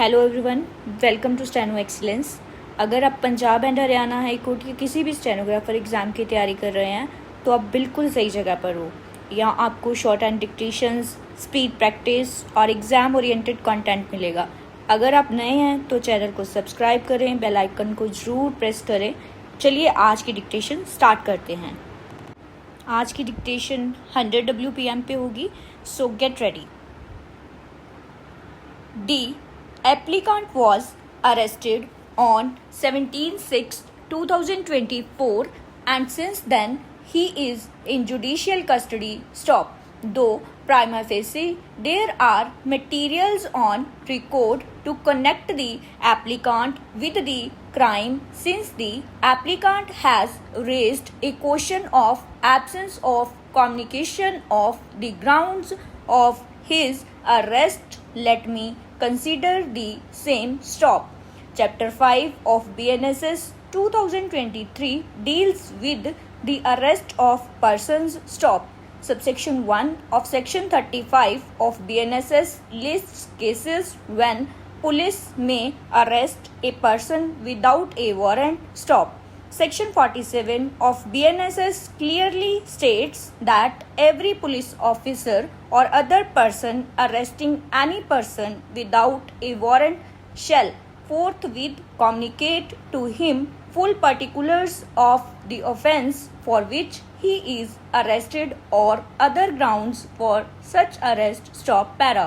Hello everyone, welcome to Steno Excellence. अगर आप Punjab and Haryana high court के किसी भी स्टेनोग्राफर एग्ज़ाम की तैयारी कर रहे हैं तो आप बिल्कुल सही जगह पर हो। यहाँ आपको short and dictations, speed practice और एग्ज़ाम ओरिएंटेड कंटेंट मिलेगा। अगर आप नए हैं तो चैनल को सब्सक्राइब करें, बेल आइकन को ज़रूर प्रेस करें। चलिए आज की डिक्टेशन स्टार्ट करते हैं। आज की डिक्टेशन 100 WPM पे होगी, सो get ready. D applicant was arrested on 17/6/2024 and since then he is in judicial custody. Stop. Though prima facie there are materials on record to connect the applicant with the crime, since the applicant has raised a question of absence of communication of the grounds of his arrest, let me consider the same. Stop. Chapter 5 of BNSS 2023 deals with the arrest of persons. Stop. Subsection 1 of Section 35 of BNSS lists cases when police may arrest a person without a warrant. Stop. Section 47 of BNSS clearly states that every police officer or other person arresting any person without a warrant shall forthwith communicate to him full particulars of the offence for which he is arrested or other grounds for such arrest. Stop. Para.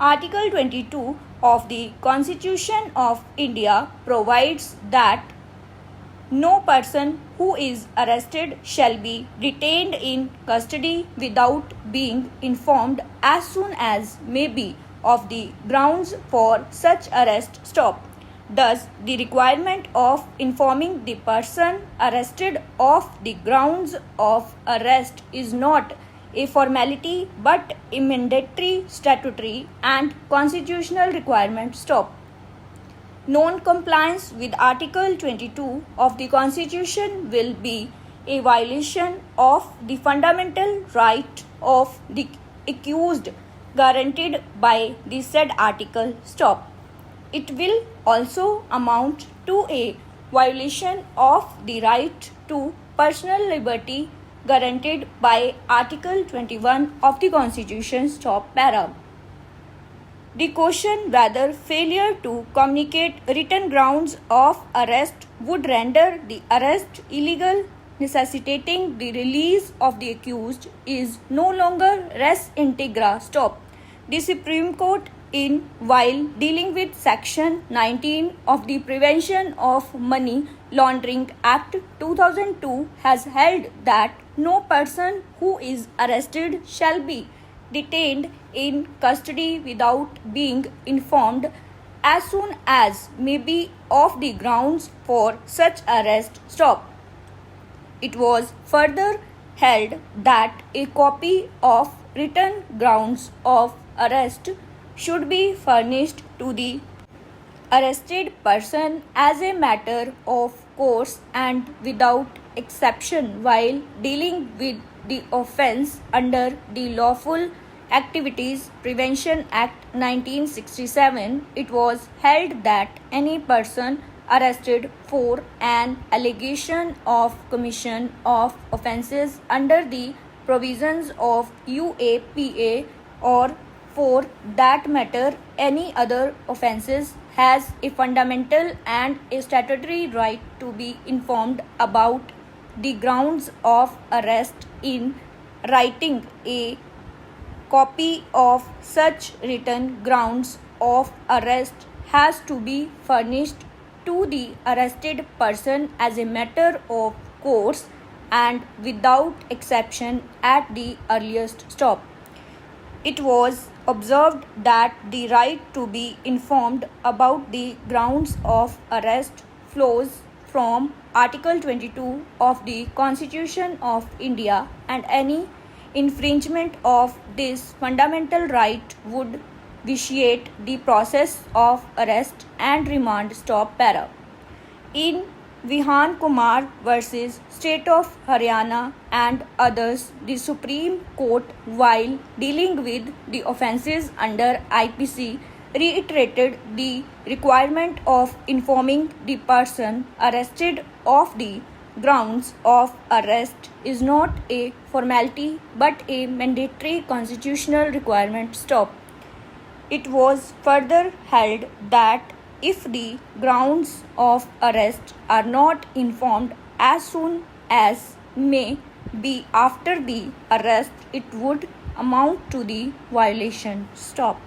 Article 22 of the Constitution of India provides that no person who is arrested shall be detained in custody without being informed as soon as may be of the grounds for such arrest. Stop. Thus, the requirement of informing the person arrested of the grounds of arrest is not a formality but a mandatory statutory and constitutional requirement. Stop. Non-compliance with Article 22 of the Constitution will be a violation of the fundamental right of the accused guaranteed by the said article. Stop. It will also amount to a violation of the right to personal liberty guaranteed by Article 21 of the Constitution. Stop. Para. The question whether failure to communicate written grounds of arrest would render the arrest illegal, necessitating the release of the accused, is no longer res integra. Stop. The Supreme Court, while dealing with Section 19 of the Prevention of Money Laundering Act 2002, has held that no person who is arrested shall be detained in custody without being informed as soon as may be of the grounds for such arrest. Stop. It was further held that a copy of written grounds of arrest should be furnished to the arrested person as a matter of course and without exception while dealing with the offence under the Lawful Activities Prevention Act 1967. It was held that any person arrested for an allegation of commission of offences under the provisions of UAPA or for that matter any other offences has a fundamental and a statutory right to be informed about the grounds of arrest in writing. A copy of such written grounds of arrest has to be furnished to the arrested person as a matter of course and without exception at the earliest. Stop. It was observed that the right to be informed about the grounds of arrest flows from Article 22 of the Constitution of India, and any infringement of this fundamental right would vitiate the process of arrest and remand. Stop. Para. In Vihan Kumar versus State of Haryana and others, the Supreme Court, while dealing with the offences under IPC, reiterated the requirement of informing the person arrested of the grounds of arrest is not a formality but a mandatory constitutional requirement. Stop. It was further held that if the grounds of arrest are not informed as soon as may be after the arrest, it would amount to the violation. Stop.